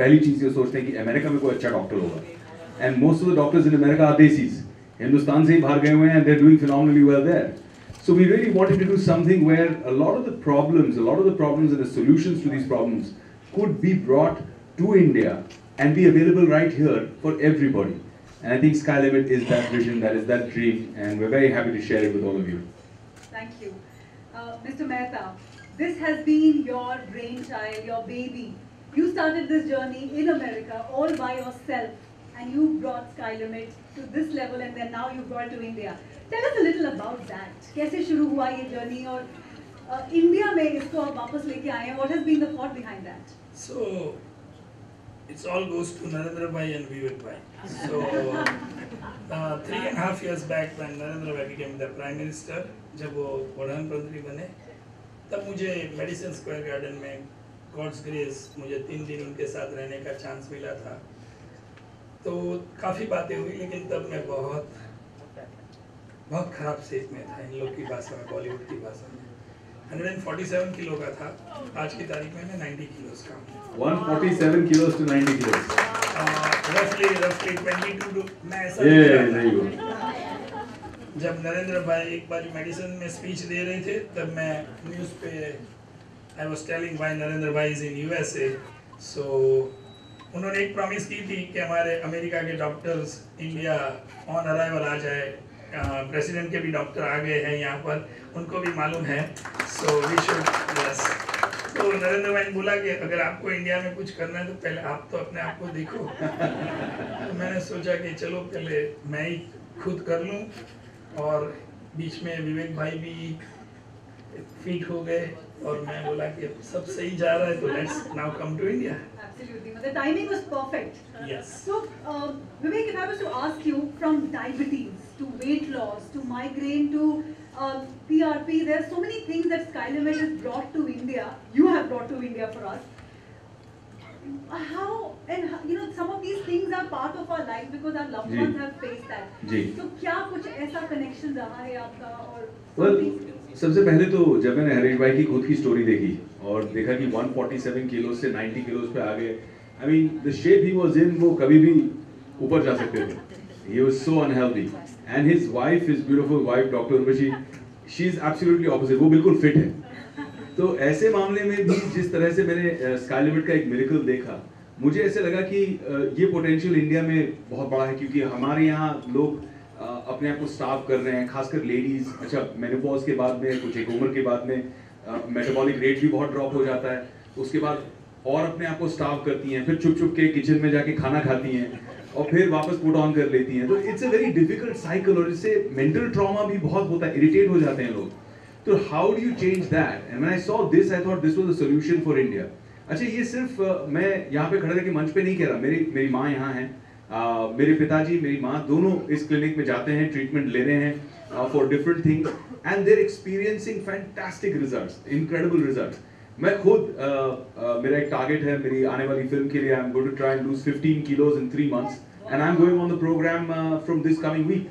पहली चीज़ ये सोचते हैं कि अमेरिका में कोई अच्छा डॉक्टर होगा, and most of the doctors in America are desis, Hindustan से ही बाहर गए हुए हैं, they are doing phenomenally well there. So we really wanted to do something where a lot of the problems and the solutions to these problems could be brought to India and be available right here for everybody. And I think Sky Limit is that vision, that is that dream, and we're very happy to share it with all of you. Thank you. Mr. Mehta, this has been your brainchild, your baby. You started this journey in America all by yourself, and you brought Sky Limit to this level, and then now you brought it to India. Tell us a little about that. कैसे शुरू हुआ ये journey और India में इसको आप वापस लेके आए हैं? What has been the thought behind that? So it's all goes to Narendra Bhai and Vivek Bhai. So 3.5 years back when Narendra Bhai became the Prime Minister, जब वो प्रधानमंत्री बने, तब मुझे मेडिसिन स्क्वायर गार्डन में गॉड्स ग्रेस मुझे 3 दिन उनके साथ रहने का चांस मिला था. तो काफ़ी बातें हुई, लेकिन तब मैं बहुत खराब स्टेज में था, इन लोग की भाषा में, बॉलीवुड की भाषा में. 147 किलो का था, आज की तारीख में मैं 90 किलोस का हूँ. 147 kilos to 90 kilos. रफली 22 टू मैं ऐसा नहीं हो. जब नरेंद्र भाई एक बार मेडिसिन में स्पीच दे रहे थे, तब मैं न्यूज़ पे I was telling why Narendra भाई इज इन यूएसए. सो उन्होंने एक प्रॉमिस की थी कि हमारे अमेरिका के डॉक्टर्स इंडिया ऑन अराइवल आ जाए. प्रेसिडेंट के भी डॉक्टर आ गए हैं यहाँ पर, उनको भी मालूम है. So we should yes. तो नरेंद्र भाई ने बोला कि अगर आपको इंडिया में कुछ करना है तो पहले आप तो अपने आप को देखो. तो मैंने सोचा कि चलो पहले मैं ही खुद कर लूँ, और बीच में विवेक भाई भी फिट हो गए, और मैं बोला कि सब सही जा रहा है तो let's now come to India. Absolutely. The timing was perfect. Yes. So, Vivek, if I was to ask you, from diabetes to weight loss to migraine to PRP, there are so many things that Sky Limit has brought to India. You have brought to India for us. How and you know some of these things are part of our life because our loved ones have faced that. जी. So क्या कुछ ऐसा connection रहा है आपका और? Well, सबसे पहले तो जब मैंने हरीश भाई की खुद की स्टोरी देखी और देखा कि 147 किलो से 90 किलो पे आ गए, I mean the shape he was in, वो कभी भी ऊपर जा सकते थे. He was so unhealthy, and his wife, his beautiful wife doctor Urvashi, she is absolutely opposite, वो बिल्कुल फिट है. तो ऐसे मामले में भी जिस तरह से मैंने स्काई लिमिट का एक मिरेकल देखा, मुझे ऐसे लगा कि ये पोटेंशियल इंडिया में बहुत बड़ा है, क्योंकि हमारे यहाँ लोग अपने आप को स्टाफ कर रहे हैं, खासकर लेडीज. अच्छा, मेनोपॉज के बाद में, कुछ एक उम्र के बाद में मेटाबॉलिक रेट भी बहुत ड्रॉप हो जाता है. उसके बाद और अपने आप को स्टाफ करती हैं, फिर छुप छुप के किचन में जाके खाना खाती हैं और फिर वापस पुट ऑन कर लेती हैं. तो it's a very difficult cycle, और इससे मेंटल ट्रॉमा भी बहुत होता है, इरिटेट हो जाते हैं लोग. तो how do you change that? And when I saw this, I thought this was the solution for India. अच्छा, ये सिर्फ मैं यहाँ पे खड़े रह के मंच पे नहीं कह रहा. मेरी माँ यहाँ है, मेरे पिताजी, मेरी माँ, दोनों इस क्लिनिक में जाते हैं, ट्रीटमेंट ले रहे हैं for different things, and they are experiencing fantastic results, incredible results. मैं खुद मेरा एक टारगेट है मेरी आने वाली फिल्म के लिए. I am going to try and lose 15 kilos in 3 months, and I'm going on the program from this coming week.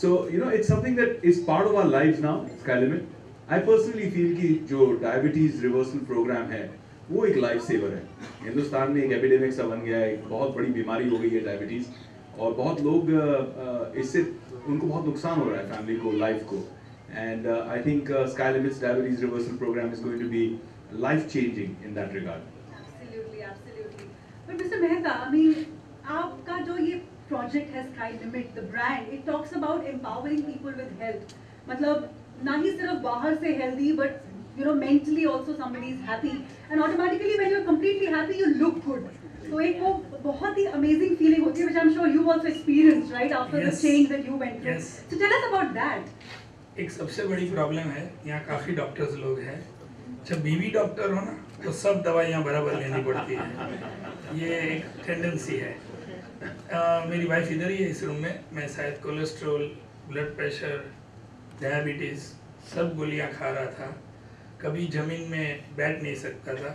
So you know, it's something that is part of our lives now, Sky Limit. I personally feel कि जो diabetes reversal programme है वो एक life saver है. हिंदुस्तान में एक epidemic सा बन गया है, एक बहुत बड़ी बीमारी हो गई है डायबिटीज, और बहुत लोग इससे उनको बहुत नुकसान हो रहा है, फैमिली को, लाइफ को. And I think sky limits diabetes reversal programme is going to be life changing in that regard. Absolutely, absolutely. But Mr. Mehta, I mean, आपका जो ये प्रोजेक्ट है Sky Limit, the brand, it talks about empowering people with health. मतलब ना ही सिर्फ बाहर से healthy, but you know mentally also somebody is happy, and automatically when you're completely happy you look good. So एक वो बहुत ही amazing feeling होती है, which I'm sure you've also experienced, right, after the change that you went through. Yes. So tell us about that. एक सबसे बड़ी problem है, यहाँ काफ़ी डॉक्टर्स लोग हैं. जब बीवी डॉक्टर हो ना तो सब दवाइयाँ बराबर लेनी पड़ती हैं. ये एक टेंडेंसी है. मेरी वाइफ इधर ही है इस रूम में. मैं शायद कोलेस्ट्रॉल, ब्लड प्रेशर, डायबिटीज़ सब गोलियाँ खा रहा था. कभी ज़मीन में बैठ नहीं सकता था,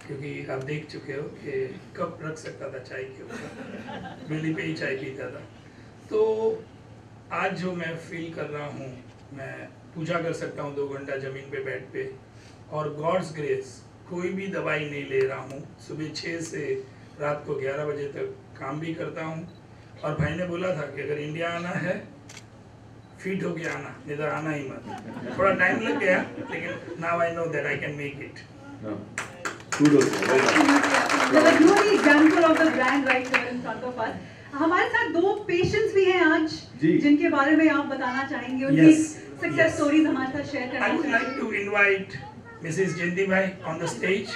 क्योंकि आप देख चुके हो कि कप रख सकता था चाय के ऊपर, बेली पे ही चाय पीता था. तो आज जो मैं फील कर रहा हूँ, मैं पूजा कर सकता हूँ 2 घंटा ज़मीन पे बेड पे, और गॉड्स ग्रेस कोई भी दवाई नहीं ले रहा हूँ. सुबह 6 से रात को 11 बजे तक काम भी करता हूँ। और भाई ने बोला था कि अगर इंडिया आना है फिट होके आना, नहीं तो आना ही मत। थोड़ा टाइम लग गया, लेकिन now I know that I can make it. Example of the brand right there in front of us. हमारे साथ दो पेशेंट्स भी हैं आज जिनके बारे में आप बताना चाहेंगे, उनकी सक्सेस स्टोरीज हमारे साथ शेयर करना I would like to invite Mrs. Jayati Bhai on the stage.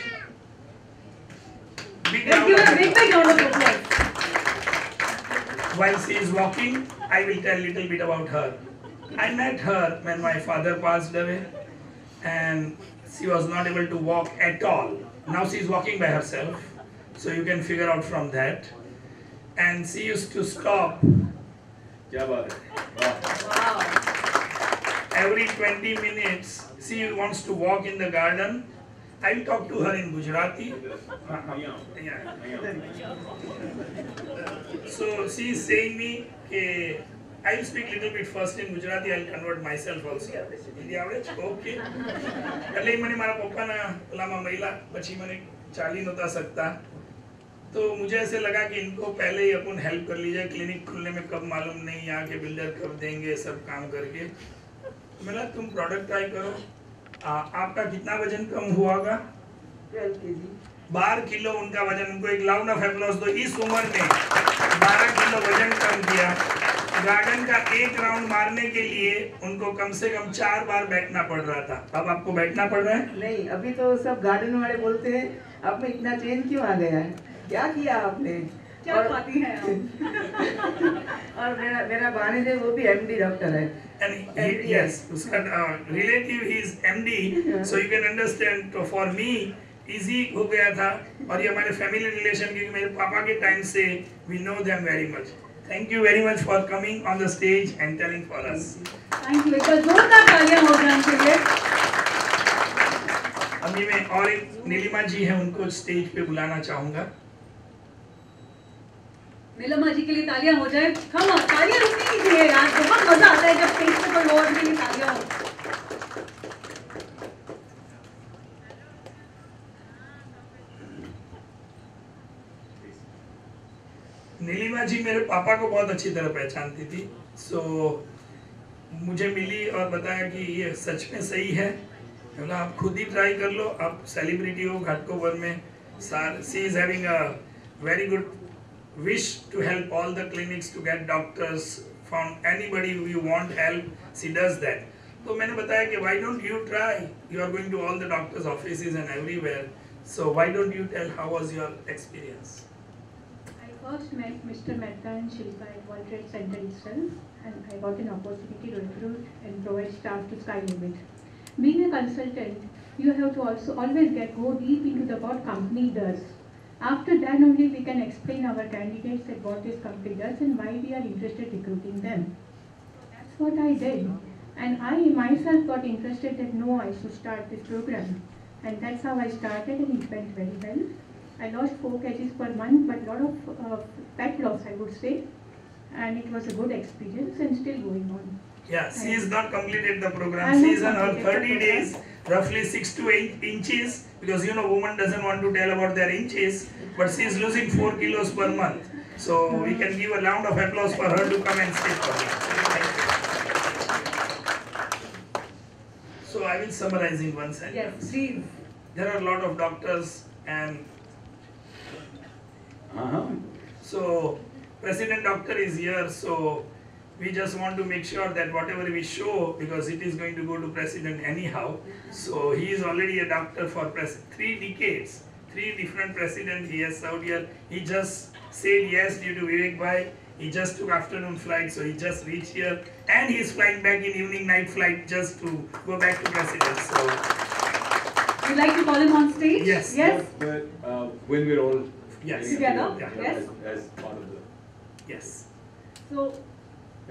Big round of applause. While she is walking, I will tell a little bit about her. I met her when my father passed away, and she was not able to walk at all. Now she is walking by herself, so you can figure out from that. And she used to stop. क्या बात है? Wow. Every 20 minutes, she wants to walk in the garden. I will talk to her in Gujarati. Yeah. So she is saying me, I will speak little bit first in Gujarati. I will convert myself also. Hindi આવડે છે? Okay. એટલે મને મારા પપ્પાના ઓલામાં મહિલા પછી મને ચાલી નહોતા सकता. तो मुझे ऐसे लगा कि इनको पहले ही अपन हेल्प कर लीजिए, क्लिनिक खुलने में कब मालूम नहीं, यहाँ के बिल्डर कब देंगे, सब काम करके। मैंने तुम प्रोडक्ट ट्राई करो। आपका कितना वजन कम हुआ होगा? 12 kg। 12 किलो उनका वजन। उनको एक राउंड ऑफ एप्लॉज दो। इस उम्र में 12 किलो वजन कम किया। गार्डन का एक राउंड मारने के लिए उनको कम से कम 4 बार बैठना पड़ रहा था। अब आपको बैठना पड़ रहा है? नहीं, अभी तो सब गार्डन वाले बोलते हैं आप में इतना चेंज क्यों आ गया है, क्या किया आपने? क्या खाती हैं आप? और मेरा भांजे है वो भी एमडी डॉक्टर है। And yes, उसका relative is MD, so you can understand. तो for me easy हो गया था। और ये हमारे फैमिली रिलेशन, क्योंकि मेरे पापा के टाइम से we know them very much. Thank you very much for coming on the stage and telling for us. Thank you. एक बार जोरदार तालियां हो जाए उनके लिए। अभी मैं और एक नीलिमा जी है, उनको स्टेज पे बुलाना चाहूंगा। नीलिमा जी के लिए तालियां हो जाए। कम ऑन, तालियां रुकनी नहीं चाहिए यार, बहुत मजा आता है जब स्टेज पे कोई और के लिए तालियां हो। नीलिमा जी मेरे पापा को बहुत अच्छी तरह पहचानती थी, सो मुझे मिली और बताया कि ये सच में सही है। बोला आप खुद ही ट्राई कर लो, आप सेलिब्रिटी हो घाटकोपर में। She is having a very good wish to help all the clinics to get doctors from anybody who you want help. She does that. तो मैंने बताया कि why don't you try? You are going to all the doctors' offices and everywhere. So why don't you tell how was your experience? I first met Mr. Mehta and Shilpa at World Trade Center itself, and I got an opportunity to recruit and provide staff to Sky Limit. Being a consultant, you have to also always go deep into the what company does. After that only we can explain our candidates that what this company does and why we are interested in recruiting them. That's what I did, and I myself got interested that no, I should start this program, and that's how I started, and it went very well. I lost 4 kgs per month, but lot of fat loss I would say, and it was a good experience and still going on. Yeah, she has not completed the program. She is on her 30 days, roughly 6 to 8 inches, because you know woman doesn't want to tell about their inches, but she is losing 4 kilos per month. So we can give a round of applause for her to come and sit for me. So I will summarize in one sentence. Yes, please. There are a lot of doctors and so President Doctor is here, so we just want to make sure that whatever we show, because it is going to go to President anyhow, so he is already a doctor for 3 decades, 3 different presidents he has served here. He just said yes due to Vivek Bhai. He just took afternoon flight, so he just reached here, and he is flying back in evening night flight just to go back to President. So You'd like to call him on stage? Yes. Yes. But when we're all yes, Together? Yeah. Yes. as part of the yes. So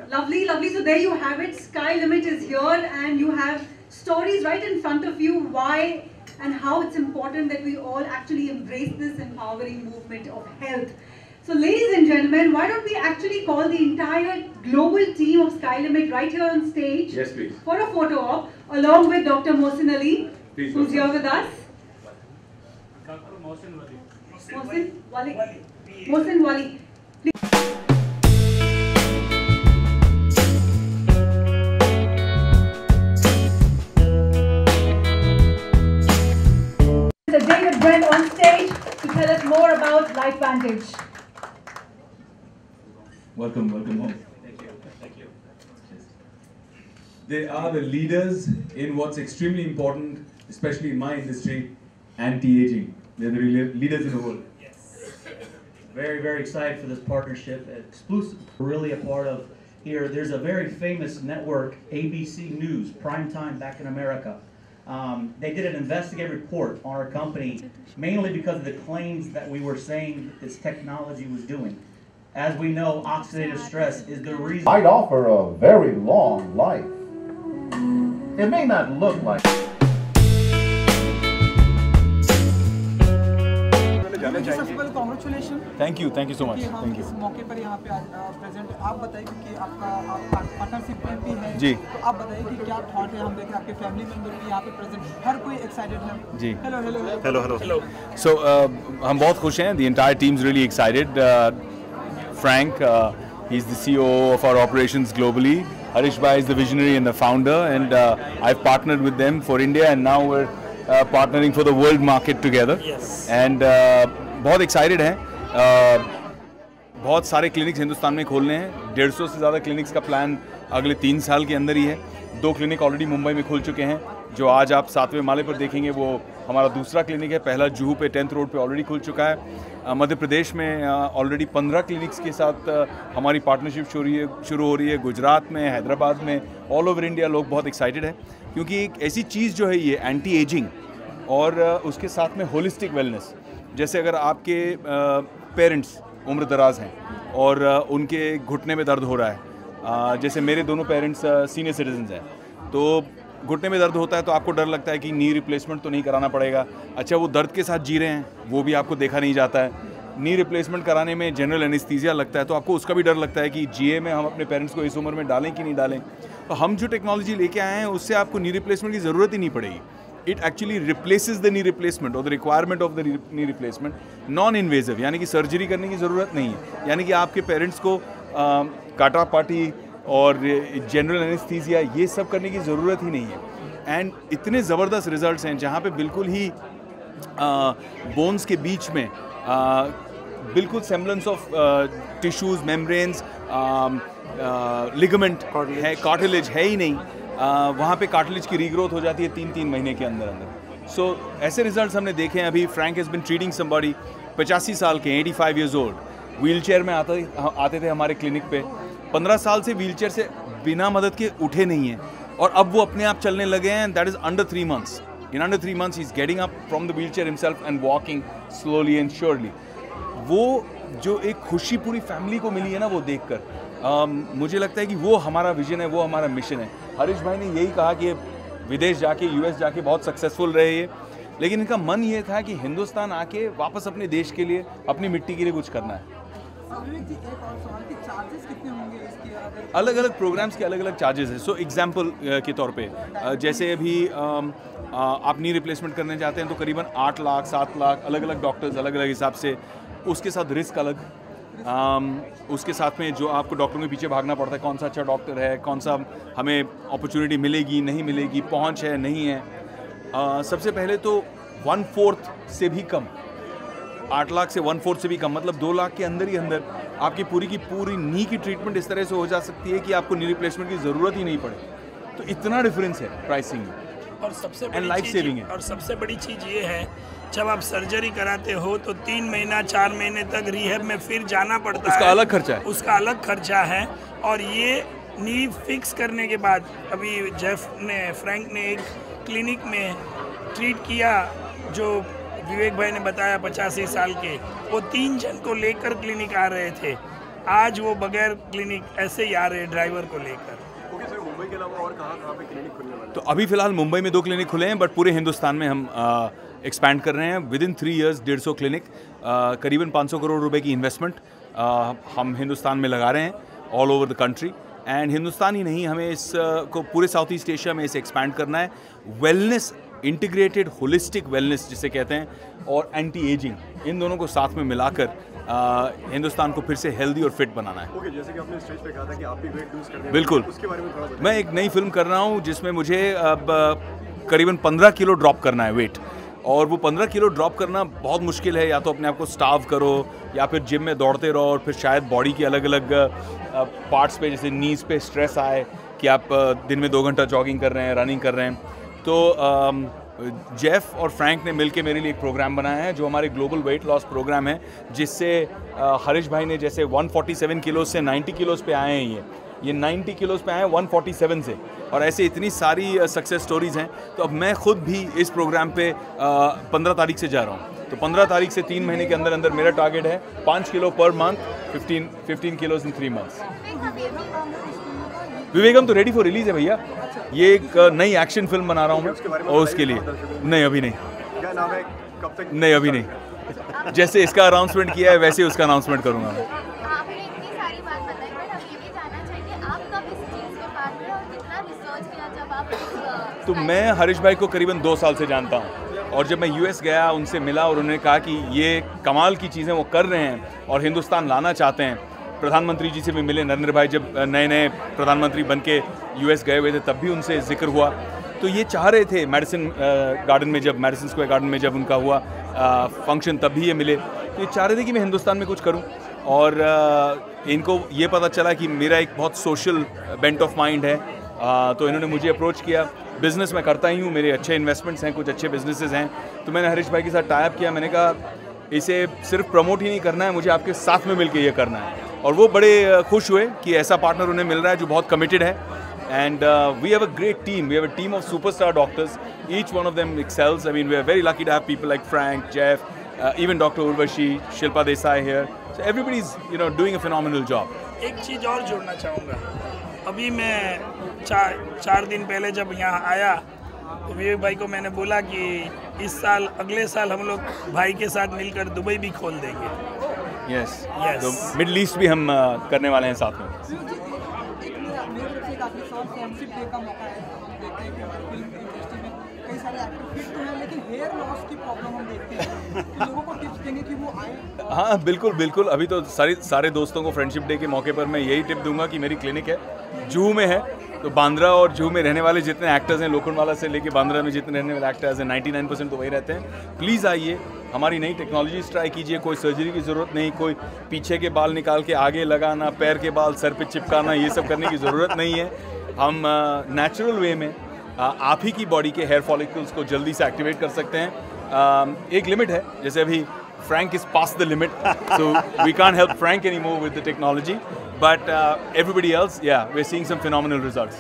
lovely, lovely. So there you have it. Sky Limit is here, and you have stories right in front of you why and how it's important that we all actually embrace this empowering movement of health. So ladies and gentlemen, why don't we actually call the entire global team of Sky Limit right here on stage? Yes, please. For a photo op along with Dr. Mohsin Ali, Please, who's Dr. here with us. Dr. Mohsin Ali. Mohsin Wali. Mohsin Wali. Mr. David Brent on stage to tell us more about LifeVantage. Welcome home. Thank you. They are the leaders in what's extremely important, especially in my industry, anti-aging. They're the leaders in the world. Yes. Very, very excited for this partnership. Exclusive, really a part of here. There's a very famous network, ABC News, primetime back in America. They did an investigative report on our company, mainly because of the claims that we were saying this technology was doing. As we know, oxidative stress is the reason. Might offer a very long life. It may not look like it. सबसे पहले congratulation Thank you so much. कि हम Thank you. इस मौके पर यहाँ पे present आप बताइए कि आपका पार्टनरशिप में भी है जी। तो आप बताइए कि क्या थॉट है हम देखें आपके फैमिली मेंबर भी यहाँ पे प्रेजेंट हर कोई एक्साइटेड है जी। हेलो So हम बहुत खुश हैं. The entire team's really excited. Frank, he's the CEO of our operations globally. Harish Bhai is the visionary and the founder, and I've partnered with them for India, and now we're partnering for the world market together. Yes. And बहुत excited हैं. बहुत सारे clinics Hindustan में खोलने हैं. 150 से ज़्यादा clinics का प्लान अगले 3 साल के अंदर ही है. 2 क्लिनिक ऑलरेडी मुंबई में खुल चुके हैं. जो आज आप 7वें माले पर देखेंगे वो हमारा दूसरा क्लिनिक है. पहला जुहू पे 10th रोड पे ऑलरेडी खुल चुका है. मध्य प्रदेश में ऑलरेडी 15 क्लिनिक्स के साथ हमारी पार्टनरशिप शुरू हो रही है. गुजरात में, हैदराबाद में, ऑल ओवर इंडिया लोग बहुत एक्साइटेड हैं क्योंकि एक ऐसी चीज़ जो है ये एंटी एजिंग और उसके साथ में होलिस्टिक वेलनेस. जैसे अगर आपके पेरेंट्स उम्र दराज हैं और उनके घुटने में दर्द हो रहा है, जैसे मेरे दोनों पेरेंट्स सीनियर सिटीजन्स हैं, तो घुटने में दर्द होता है तो आपको डर लगता है कि नी रिप्लेसमेंट तो नहीं कराना पड़ेगा. अच्छा, वो दर्द के साथ जी रहे हैं, वो भी आपको देखा नहीं जाता है. नी रिप्लेसमेंट कराने में जनरल एनेस्थीसिया लगता है तो आपको उसका भी डर लगता है कि जीए में हम अपने पेरेंट्स को इस उम्र में डालें कि नहीं डालें. तो हम जो टेक्नोलॉजी लेके आए हैं उससे आपको नी रिप्लेसमेंट की ज़रूरत ही नहीं पड़ेगी. It actually replaces the knee replacement और the requirement of the knee replacement. Non invasive, यानी कि सर्जरी करने की ज़रूरत नहीं है. यानी कि आपके पेरेंट्स को काटा पाटी और जनरल एनेस्थीसिया ये सब करने की ज़रूरत ही नहीं है. एंड इतने ज़बरदस्त रिजल्ट्स हैं जहाँ पे बिल्कुल ही बोन्स के बीच में बिल्कुल semblance of tissues, membranes, ligament है, कार्टिलेज है ही नहीं. वहाँ पे कार्टिलेज की रीग्रोथ हो जाती है 3 महीने के अंदर. सो ऐसे रिजल्ट्स हमने देखे हैं. अभी Frank has been treating somebody 85 साल के, 85 ईयर्स ओल्ड, व्हील चेयर में आते थे हमारे क्लिनिक पे. 15 साल से व्हील चेयर से बिना मदद के उठे नहीं हैं और अब वो अपने आप चलने लगे हैं. That is under 3 months. In under 3 months, he's getting up from the wheelchair himself and walking slowly and surely. वो जो एक खुशी पूरी फैमिली को मिली है ना, वो देखकर मुझे लगता है कि वो हमारा विजन है, वो हमारा मिशन है. हरीश भाई ने यही कहा कि विदेश जाके, यूएस जाके बहुत सक्सेसफुल रहे ये, लेकिन इनका मन ये था कि हिंदुस्तान आके वापस अपने देश के लिए, अपनी मिट्टी के लिए कुछ करना है. अलग अलग प्रोग्राम्स के अलग अलग चार्जेस हैं. सो एग्जाम्पल के तौर पे जैसे अभी आप नी रिप्लेसमेंट करने जाते हैं तो करीबन 8 लाख 7 लाख, अलग अलग डॉक्टर्स अलग अलग हिसाब से. उसके साथ रिस्क अलग, उसके साथ में जो आपको डॉक्टरों के पीछे भागना पड़ता है, कौन सा अच्छा डॉक्टर है, कौन सा हमें अपॉर्चुनिटी मिलेगी नहीं मिलेगी, पहुंच है नहीं है. सबसे पहले तो 1/4 से भी कम, 8 लाख से 1/4 से भी कम, मतलब 2 लाख के अंदर ही अंदर आपकी पूरी की पूरी नी की ट्रीटमेंट इस तरह से हो जा सकती है कि आपको नी रिप्लेसमेंट की ज़रूरत ही नहीं पड़े. तो इतना डिफरेंस है प्राइसिंग में. और सबसे And life saving है. और सबसे बड़ी चीज़ ये है, जब आप सर्जरी कराते हो तो 3 महीना 4 महीने तक रिहैब में फिर जाना पड़ता है. उसका अलग खर्चा है. उसका अलग खर्चा है. और ये नी फिक्स करने के बाद अभी फ्रैंक ने एक क्लिनिक में ट्रीट किया, जो विवेक भाई ने बताया 85 साल के, वो 3 जन को लेकर क्लिनिक आ रहे थे. आज वो बगैर क्लिनिक ऐसे ही आ रहे हैं ड्राइवर को लेकर. मुंबई के अलावा और कहाँ पे क्लिनिक खुलने वाला है? तो अभी फिलहाल मुंबई में 2 क्लिनिक खुले हैं, बट पूरे हिंदुस्तान में हम एक्सपैंड कर रहे हैं. विद इन 3 years 150 क्लिनिक, करीबन 500 करोड़ रुपए की इन्वेस्टमेंट हम हिंदुस्तान में लगा रहे हैं all over the country. And Hindustan ही नहीं, हमें इस को पूरे साउथ ईस्ट एशिया में इसे एक्सपैंड करना है. वेलनेस इंटीग्रेटेड होलिस्टिक वेलनेस जिसे कहते हैं और एंटी एजिंग, इन दोनों को साथ में मिलाकर हिंदुस्तान को फिर से हेल्दी और फिट बनाना है। ओके, जैसे कि आपने स्टेज पे कहा था कि आप भी वेट लूज करने, बिल्कुल, उसके बारे में थोड़ा बताइए। मैं एक नई फिल्म कर रहा हूँ जिसमें मुझे अब करीबन 15 किलो ड्रॉप करना है वेट, और वो 15 किलो ड्रॉप करना बहुत मुश्किल है। या तो अपने आप को स्टार्व करो या फिर जिम में दौड़ते रहो और फिर शायद बॉडी की अलग अलग पार्ट्स पे जैसे नीज पे स्ट्रेस आए कि आप दिन में 2 घंटा जॉगिंग कर रहे हैं, रनिंग कर रहे हैं। तो जेफ और फ्रैंक ने मिलके मेरे लिए एक प्रोग्राम बनाया है जो हमारे ग्लोबल वेट लॉस प्रोग्राम है, जिससे हरीश भाई ने जैसे 147 किलोज से 90 किलोज पे आए हैं, ये 90 किलोज पे आए हैं 147 से, और ऐसे इतनी सारी सक्सेस स्टोरीज़ हैं। तो अब मैं खुद भी इस प्रोग्राम पे 15 तारीख से जा रहा हूँ। तो 15 तारीख से 3 महीने के अंदर अंदर मेरा टारगेट है 5 किलो पर मंथ, 15 किलोज इन 3 मंथ्स। विवेकम तो रेडी फॉर रिलीज है भैया, ये एक नई एक्शन फिल्म बना रहा हूँ मैं, और उसके लिए नहीं अभी नहीं। क्या नाम है, कब तक? नहीं अभी नहीं, जैसे इसका अनाउंसमेंट किया है वैसे उसका अनाउंसमेंट करूँगा मैं। आपने इतनी सारी बात बताई, बट हम ये भी जानना चाहिए आप कब इस चीज़ के बारे में और कितना रिसर्च किया जब आप तो मैं हरीश भाई को करीबन 2 साल से जानता हूँ, और जब मैं यूएस गया उनसे मिला और उन्होंने कहा कि ये कमाल की चीज़ें वो कर रहे हैं और हिंदुस्तान लाना चाहते हैं। प्रधानमंत्री जी से भी मिले, नरेंद्र भाई जब नए नए प्रधानमंत्री बन के यूएस गए हुए थे तब भी उनसे जिक्र हुआ। तो ये चाह रहे थे मैडिसन गार्डन में, जब मैडिसन स्क्वायर गार्डन में जब उनका हुआ फंक्शन तब भी ये मिले, तो ये चाह रहे थे कि मैं हिंदुस्तान में कुछ करूं। और इनको ये पता चला कि मेरा एक बहुत सोशल बेंट ऑफ माइंड है, तो इन्होंने मुझे अप्रोच किया। बिज़नेस मैं करता ही हूँ, मेरे अच्छे इन्वेस्टमेंट्स हैं, कुछ अच्छे बिजनेसेस हैं, तो मैंने हरीश भाई के साथ टाई अप किया। मैंने कहा इसे सिर्फ प्रमोट ही नहीं करना है, मुझे आपके साथ में मिलकर ये करना है। और वो बड़े खुश हुए कि ऐसा पार्टनर उन्हें मिल रहा है जो बहुत कमिटेड है। And we have a great team, we have a team of superstar doctors, each one of them excels. I mean we are very lucky to have people like Frank, Jeff, even Dr. Urvashi, Shilpa Desai here. So everybody's, you know, doing a phenomenal job. एक चीज़ और जोड़ना चाहूँगा। अभी मैं 4 दिन पहले जब यहाँ आया तो विवेक भाई को मैंने बोला कि इस साल, अगले साल हम लोग भाई के साथ मिलकर दुबई भी खोल देंगे। Yes. Yes. तो मिडल ईस्ट भी हम करने वाले हैं साथ में। मेरे तरफ से एक आखिरी सवाल, फ्रेंडशिप डे का मौका है, हम देखते हैं कि हमारी फिल्म इंडस्ट्री में कई सारे एक्टर फिट तो हैं लेकिन हेयर लॉस की प्रॉब्लम हम देखते हैं, तो लोगों को टिप्स देंगे कि वो आए। हाँ बिल्कुल बिल्कुल, अभी तो सारे दोस्तों को फ्रेंडशिप डे के मौके पर मैं यही टिप दूंगा कि मेरी क्लिनिक है, जुहू में है। तो बांद्रा और जुहू में रहने वाले जितने एक्टर्स हैं, लोखंडवाला से लेके बांद्रा में जितने रहने वाले एक्टर्स हैं 99% तो वही रहते हैं। प्लीज़ आइए, हमारी नई टेक्नोलॉजीज ट्राई कीजिए, कोई सर्जरी की ज़रूरत नहीं, कोई पीछे के बाल निकाल के आगे लगाना, पैर के बाल सर पे चिपकाना, ये सब करने की ज़रूरत नहीं है। हम नेचुरल वे में आप ही की बॉडी के हेयर फॉलिकल्स को जल्दी से एक्टिवेट कर सकते हैं। एक लिमिट है, जैसे अभी Frank is past the limit, so we can't help Frank anymore with the technology, but everybody else, yeah, we're seeing some phenomenal results.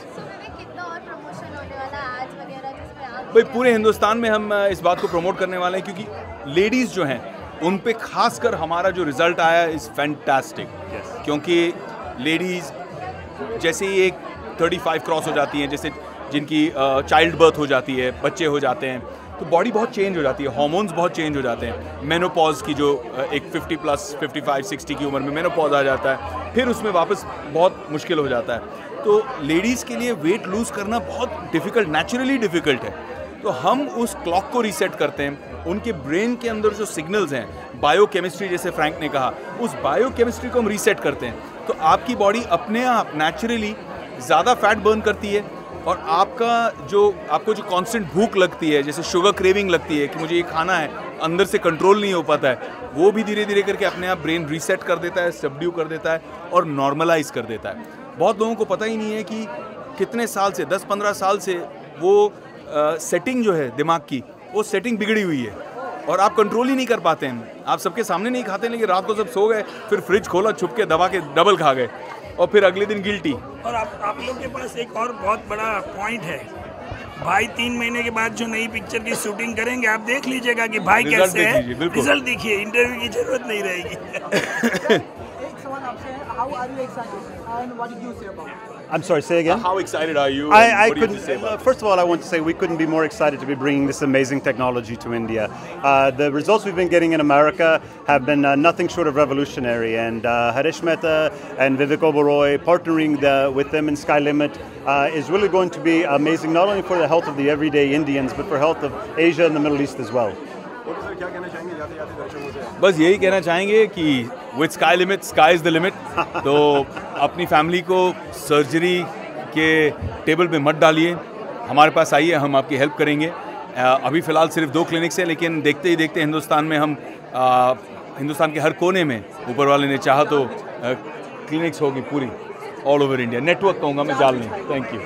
कितना और प्रमोशन होने वाला है आज वगैरह जिसमें आप भाई पूरे हिंदुस्तान में हम इस बात को प्रमोट करने वाले हैं, क्योंकि लेडीज़ जो हैं उन पे खासकर हमारा जो रिज़ल्ट आया इज़ फैंटास्टिक। क्योंकि लेडीज़ जैसे ही एक 35 क्रॉस हो जाती हैं, जैसे जिनकी चाइल्ड बर्थ हो जाती है, बच्चे हो जाते हैं, तो बॉडी बहुत चेंज हो जाती है, हार्मोन्स बहुत चेंज हो जाते हैं। मेनोपॉज की जो एक 50+, 55, 60 की उम्र में मेनोपॉज आ जाता है, फिर उसमें वापस बहुत मुश्किल हो जाता है। तो लेडीज़ के लिए वेट लूज़ करना बहुत डिफ़िकल्ट, नेचुरली डिफ़िकल्ट है। तो हम उस क्लॉक को रीसेट करते हैं, उनके ब्रेन के अंदर जो सिग्नल्स हैं, बायोकेमिस्ट्री जैसे फ्रैंक ने कहा, उस बायोकेमिस्ट्री को हम रीसेट करते हैं। तो आपकी बॉडी अपने आप नेचुरली ज़्यादा फैट बर्न करती है, और आपको जो कांस्टेंट भूख लगती है, जैसे शुगर क्रेविंग लगती है कि मुझे ये खाना है, अंदर से कंट्रोल नहीं हो पाता है, वो भी धीरे धीरे करके अपने आप ब्रेन रीसेट कर देता है, सबड्यू कर देता है और नॉर्मलाइज कर देता है। बहुत लोगों को पता ही नहीं है कि कितने साल से, 10-15 साल से वो सेटिंग जो है दिमाग की, वो सेटिंग बिगड़ी हुई है और आप कंट्रोल ही नहीं कर पाते हैं। आप सबके सामने नहीं खाते, लेकिन रात को सब सो गए, फिर फ्रिज खोला, छुप के दबा के डबल खा गए, और फिर अगले दिन गिल्टी। और आप लोग के पास एक और बहुत बड़ा पॉइंट है, भाई 3 महीने के बाद जो नई पिक्चर की शूटिंग करेंगे, आप देख लीजिएगा कि भाई कैसे है, रिजल्ट देखिए, इंटरव्यू की जरूरत नहीं रहेगी। एक सवाल आपसे है, how are you excited and what did you say about? I'm sorry, say again? How excited are you? I What do you have to couldn't. say about First of all, I want to say we couldn't be more excited to be bringing this amazing technology to India. The results we've been getting in America have been nothing short of revolutionary, and Harish Mehta and Vivek Oberoi partnering with them in Skylimit is really going to be amazing, not only for the health of the everyday Indians, but for health of Asia and the Middle East as well. बस यही कहना चाहेंगे कि with sky limit sky is the limit. तो अपनी family को surgery के table पे मत डालिए, हमारे पास आइए, हम आपकी हेल्प करेंगे। अभी फ़िलहाल सिर्फ 2 क्लिनिक्स हैं, लेकिन देखते ही देखते हिंदुस्तान में हम हिंदुस्तान के हर कोने में ऊपर वाले ने चाहा तो क्लिनिक्स होगी पूरी ऑल ओवर इंडिया। नेटवर्क कहूँगा मैं, जाल नहीं। Thank you.